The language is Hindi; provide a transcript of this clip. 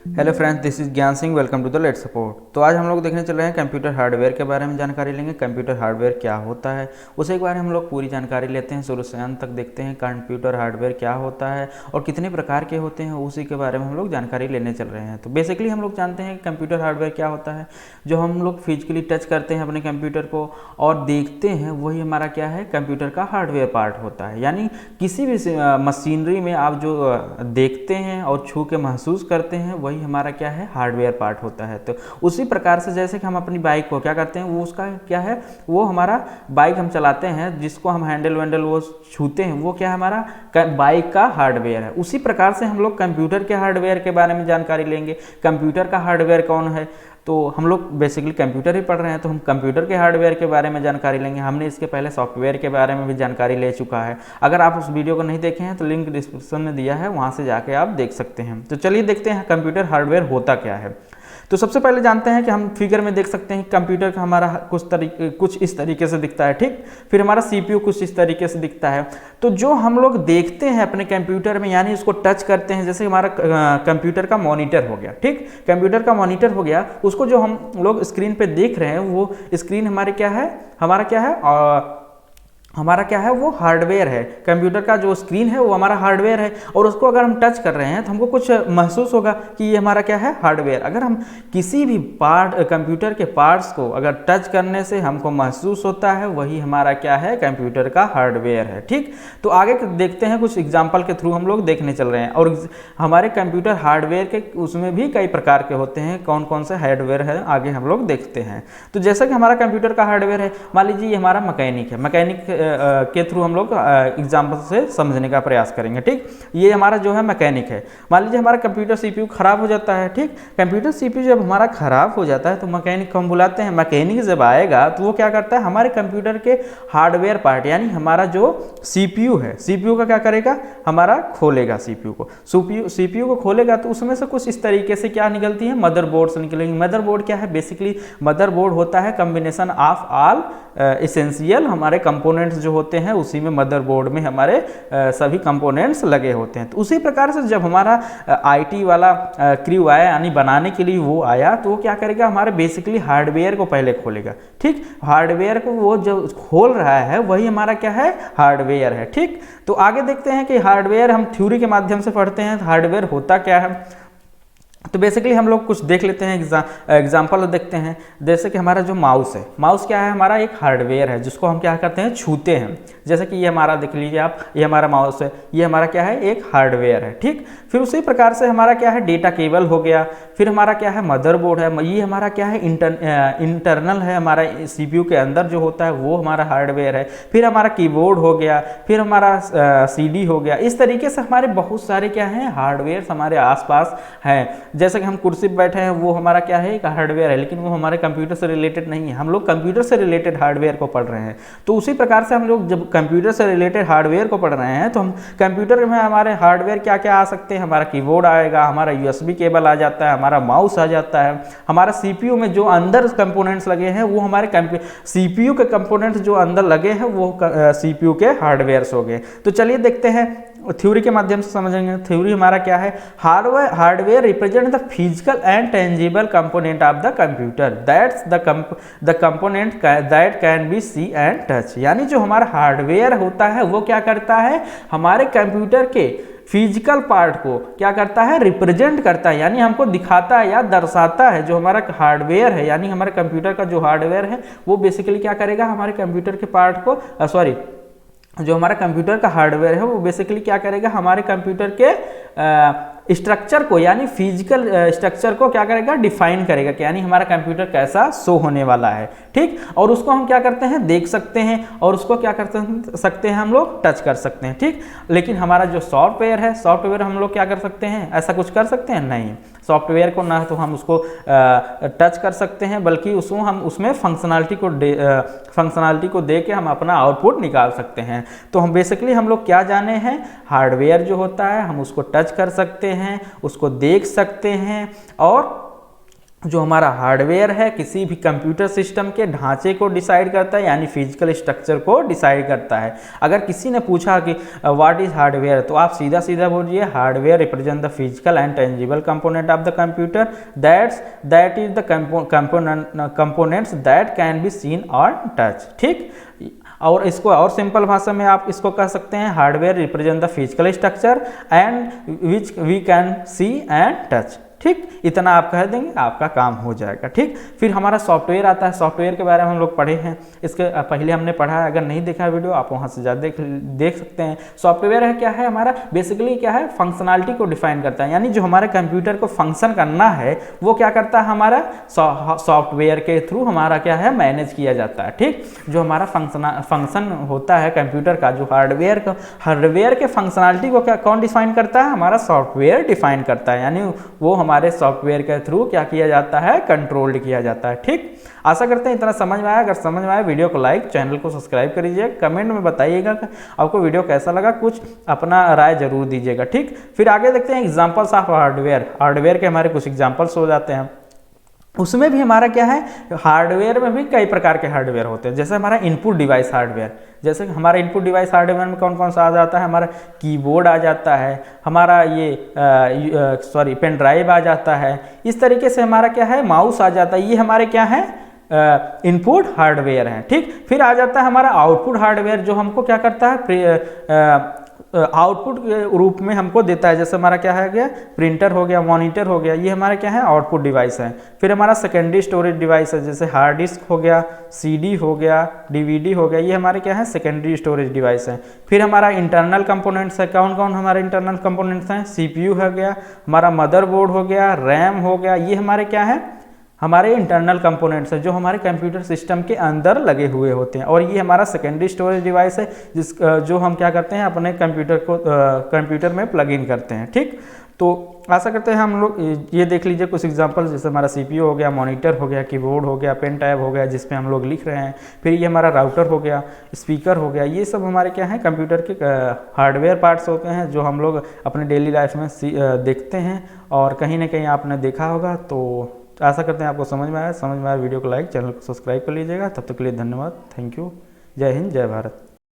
Hello friends, this is Gyan Singh. Welcome to the let's support. तो आज हम लोग देखने चल रहे हैं कंप्यूटर हार्डवेयर के बारे में जानकारी लेंगे। कंप्यूटर हार्डवेयर क्या होता है उसे एक बार हम लोग पूरी जानकारी लेते हैं, शुरू से अंत तक देखते हैं कंप्यूटर हार्डवेयर क्या होता है और कितने प्रकार के होते हैं, उसी के बारे में हम लोग जानकारी लेने चल रहे हैं। तो बेसिकली हम लोग जानते हैं कि कंप्यूटर हार्डवेयर क्या होता है। जो हम लोग फिजिकली टच करते हैं अपने कंप्यूटर को और देखते हैं, वही हमारा क्या है, कंप्यूटर का हार्डवेयर पार्ट होता है। यानी किसी भी मशीनरी में आप जो देखते हैं और छू के महसूस करते हैं, वही हमारा क्या है, हार्डवेयर पार्ट होता है। तो उसी प्रकार से जैसे कि हम अपनी बाइक को क्या करते हैं, वो उसका क्या है, वो हमारा बाइक हम चलाते हैं, जिसको हम हैंडल वैंडल वो छूते हैं, वो क्या है, हमारा बाइक का हार्डवेयर है। उसी प्रकार से हम लोग कंप्यूटर के हार्डवेयर के बारे में जानकारी लेंगे। कंप्यूटर का हार्डवेयर कौन है, तो हम लोग बेसिकली कंप्यूटर ही पढ़ रहे हैं, तो हम कंप्यूटर के हार्डवेयर के बारे में जानकारी लेंगे। हमने इसके पहले सॉफ्टवेयर के बारे में भी जानकारी ले चुका है। अगर आप उस वीडियो को नहीं देखे हैं तो लिंक डिस्क्रिप्शन में दिया है, वहाँ से जाके आप देख सकते हैं। तो चलिए देखते हैं कंप्यूटर हार्डवेयर होता क्या है। तो सबसे पहले जानते हैं कि हम फिगर में देख सकते हैं कंप्यूटर का हमारा कुछ इस तरीके से दिखता है, ठीक। फिर हमारा सीपीयू कुछ इस तरीके से दिखता है। तो जो हम लोग देखते हैं अपने कंप्यूटर में, यानी उसको टच करते हैं, जैसे हमारा कंप्यूटर का मॉनिटर हो गया, ठीक। कंप्यूटर का मॉनिटर हो गया, उसको जो हम लोग स्क्रीन पे देख रहे हैं, वो स्क्रीन हमारे क्या है, हमारा क्या है, वो हार्डवेयर है। कंप्यूटर का जो स्क्रीन है वो हमारा हार्डवेयर है, और उसको अगर हम टच कर रहे हैं तो हमको कुछ महसूस होगा कि ये हमारा क्या है, हार्डवेयर। अगर हम किसी भी पार्ट कंप्यूटर के पार्ट्स को अगर टच करने से हमको महसूस होता है, वही हमारा क्या है, कंप्यूटर का हार्डवेयर है, ठीक। तो आगे देखते हैं, कुछ एग्जाम्पल के थ्रू हम लोग देखने चल रहे हैं। और हमारे कंप्यूटर हार्डवेयर के उसमें भी कई प्रकार के होते हैं, कौन कौन से हार्डवेयर है आगे हम लोग देखते हैं। तो जैसा कि हमारा कंप्यूटर का हार्डवेयर है, मान लीजिए ये हमारा मैकेनिक है। मैकेनिक के थ्रू हम लोग एग्जाम्पल से समझने का प्रयास करेंगे, ठीक। ये हमारा जो है मैकेनिक है। मान लीजिए हमारा कंप्यूटर सीपीयू खराब हो जाता है, ठीक। कंप्यूटर सीपीयू जब हमारा खराब हो जाता है तो मैकेनिक को हम बुलाते हैं। मैकेनिक जब आएगा तो वो क्या करता है, हमारे कंप्यूटर के हार्डवेयर पार्ट, यानी हमारा जो सीपीयू है, सीपीयू का क्या करेगा, हमारा खोलेगा सीपीयू को। सीपीयू को खोलेगा तो उसमें से कुछ इस तरीके से क्या निकलती है, मदरबोर्ड से निकलेंगे। मदरबोर्ड क्या है, बेसिकली मदरबोर्ड होता है कॉम्बिनेशन ऑफ ऑल एसेंशियल हमारे कंपोनेंट्स जो होते हैं, उसी में मदरबोर्ड में हमारे सभी कंपोनेंट्स लगे होते हैं। तो उसी प्रकार से जब हमारा आईटी वाला क्रू आया, यानी बनाने के लिए वो आया, तो वो क्या करेगा, हमारे बेसिकली हार्डवेयर को पहले खोलेगा, ठीक। हार्डवेयर को वो जो खोल रहा है वही हमारा क्या है, हार्डवेयर है, ठीक। तो आगे देखते हैं कि हार्डवेयर हम थ्योरी के माध्यम से पढ़ते हैं, तो हार्डवेयर होता क्या है। तो बेसिकली हम लोग कुछ देख लेते हैं, एग्जाम्पल देखते हैं। जैसे कि हमारा जो माउस है, माउस क्या है, हमारा एक हार्डवेयर है, जिसको हम क्या करते हैं, छूते हैं। जैसे कि ये हमारा देख लीजिए आप, ये हमारा माउस है, ये हमारा क्या है, एक हार्डवेयर है, ठीक। फिर उसी प्रकार से हमारा क्या है, डेटा केबल हो गया। फिर हमारा क्या है, मदरबोर्ड है, ये हमारा क्या है, इंटरनल है, हमारा सीपीयू के अंदर जो होता है वो हमारा हार्डवेयर है। फिर हमारा कीबोर्ड हो गया, फिर हमारा सीडी हो गया। इस तरीके से हमारे बहुत सारे क्या हैं, हार्डवेयर हमारे आसपास हैं। जैसे कि हम कुर्सी पर बैठे हैं, वो हमारा क्या है, एक हार्डवेयर है, लेकिन वो हमारे कंप्यूटर से रिलेटेड नहीं है। हम लोग कंप्यूटर से रिलेटेड हार्डवेयर को पढ़ रहे हैं। तो उसी प्रकार से हम लोग जब कंप्यूटर से रिलेटेड हार्डवेयर को पढ़ रहे हैं, तो हम कंप्यूटर में हमारे हार्डवेयर क्या क्या आ सकते हैं, हमारा कीबोर्ड आएगा, हमारा यूएसबी केबल आ जाता है, हमारा माउस आ जाता है, हमारा सीपीयू में जो अंदर कंपोनेंट्स लगे हैं वो हमारे सीपीयू के कंपोनेंट्स जो अंदर लगे हैं वो सीपीयू के हार्डवेयर्स हो गए। तो चलिए देखते हैं, थ्योरी के माध्यम से समझेंगे। थ्योरी हमारा क्या है, hardware represent the physical and tangible component of the computer, that's the component that can be see and touch. यानी जो हमारा हार्डवेयर होता है वो क्या करता है, हमारे कंप्यूटर के फिजिकल पार्ट को क्या करता है, रिप्रेजेंट करता है, यानी हमको दिखाता है या दर्शाता है। जो हमारा हार्डवेयर है, यानी हमारे कंप्यूटर का जो हार्डवेयर है, वो बेसिकली क्या करेगा, हमारे कंप्यूटर के पार्ट को जो हमारा कंप्यूटर का हार्डवेयर है वो बेसिकली क्या करेगा, हमारे कंप्यूटर के स्ट्रक्चर को, यानी फिजिकल स्ट्रक्चर को क्या करेगा, डिफाइन करेगा कि यानी हमारा कंप्यूटर कैसा शो होने वाला है, ठीक। और उसको हम क्या करते हैं, देख सकते हैं, और उसको क्या कर सकते हैं, हम लोग टच कर सकते हैं, ठीक। लेकिन हमारा जो सॉफ्टवेयर है, सॉफ्टवेयर हम लोग क्या कर सकते हैं, ऐसा कुछ कर सकते हैं, नहीं। सॉफ्टवेयर को ना तो हम उसको टच कर सकते हैं, बल्कि हम उसमें फंक्शनलिटी को दे के हम अपना आउटपुट निकाल सकते हैं। तो हम बेसिकली हम लोग क्या जाने हैं, हार्डवेयर जो होता है हम उसको टच कर सकते हैं, उसको देख सकते हैं, और जो हमारा हार्डवेयर है किसी भी कंप्यूटर सिस्टम के ढांचे को डिसाइड करता है, यानी फिजिकल स्ट्रक्चर को डिसाइड करता है। अगर किसी ने पूछा कि व्हाट इज हार्डवेयर, तो आप सीधा सीधा बोलिए hardware represent the physical and tangible component of the computer, that is the components that can be seen और टच। ठीक, और इसको और सिंपल भाषा में आप इसको कह सकते हैं hardware represent the physical structure and which we can see and touch. ठीक, इतना आप कह देंगे आपका काम हो जाएगा। ठीक, फिर हमारा सॉफ्टवेयर आता है। सॉफ्टवेयर के बारे में हम लोग पढ़े हैं, इसके पहले हमने पढ़ा है। अगर नहीं देखा वीडियो आप वहाँ से जा देख सकते हैं। सॉफ्टवेयर है क्या है हमारा, बेसिकली क्या है, फंक्शनलिटी को डिफाइन करता है, यानी जो हमारे कंप्यूटर को फंक्शन करना है वो क्या करता है, हमारा सॉफ्टवेयर के थ्रू हमारा क्या है मैनेज किया जाता है। ठीक, जो हमारा फंक्शन होता है कंप्यूटर का, जो हार्डवेयर के फंक्शनलिटी को क्या कौन डिफाइन करता है, हमारा सॉफ्टवेयर डिफाइन करता है, यानी वो हमारे सॉफ्टवेयर के थ्रू क्या किया जाता है, कंट्रोल्ड किया जाता है। ठीक, आशा करते हैं इतना समझ में आया। अगर समझ में आया वीडियो को लाइक, चैनल को सब्सक्राइब करिए, कमेंट में बताइएगा कि आपको वीडियो कैसा लगा, कुछ अपना राय जरूर दीजिएगा। ठीक, फिर आगे देखते हैं एग्जांपल्स ऑफ हार्डवेयर। हार्डवेयर के हमारे कुछ एग्जांपल्स हो जाते हैं। उसमें भी हमारा क्या है, हार्डवेयर में भी कई प्रकार के हार्डवेयर होते हैं। जैसे हमारा इनपुट डिवाइस हार्डवेयर, जैसे हमारा इनपुट डिवाइस हार्डवेयर में कौन कौन सा आ जाता है, हमारा कीबोर्ड आ जाता है, हमारा ये पेन ड्राइव आ जाता है, इस तरीके से हमारा क्या है माउस आ जाता है। ये हमारे क्या है इनपुट हार्डवेयर हैं। ठीक, फिर आ जाता है हमारा आउटपुट हार्डवेयर, जो हमको क्या करता है आउटपुट के रूप में हमको देता है। जैसे हमारा क्या है गया, प्रिंटर हो गया, मॉनिटर हो गया, ये हमारा क्या है आउटपुट डिवाइस है। फिर हमारा सेकेंडरी स्टोरेज डिवाइस है, जैसे हार्ड डिस्क हो गया, सीडी हो गया, डीवीडी हो गया, ये हमारे क्या है सेकेंडरी स्टोरेज डिवाइस है। फिर हमारा इंटरनल कंपोनेंट्स है, कौन कौन हमारे इंटरनल कंपोनेंट्स हैं, सीपीयू हो गया, हमारा मदरबोर्ड हो गया, रैम हो गया, ये हमारे क्या है हमारे इंटरनल कंपोनेंट्स है, जो हमारे कंप्यूटर सिस्टम के अंदर लगे हुए होते हैं। और ये हमारा सेकेंडरी स्टोरेज डिवाइस है, जो हम क्या करते हैं अपने कंप्यूटर में प्लग इन करते हैं। ठीक, तो आशा करते हैं हम लोग ये देख लीजिए कुछ एग्जांपल, जैसे हमारा सीपीयू हो गया, मॉनिटर हो गया, कीबोर्ड हो गया, पेन टैब हो गया जिसपे हम लोग लिख रहे हैं, फिर ये हमारा राउटर हो गया, स्पीकर हो गया, ये सब हमारे क्या है कंप्यूटर के हार्डवेयर पार्ट्स होते हैं, जो हम लोग अपने डेली लाइफ में देखते हैं और कहीं ना कहीं आपने देखा होगा। तो आशा करते हैं आपको समझ में आया। वीडियो को लाइक, चैनल को सब्सक्राइब कर लीजिएगा। तब तक के लिए धन्यवाद, थैंक यू, जय हिंद, जय भारत।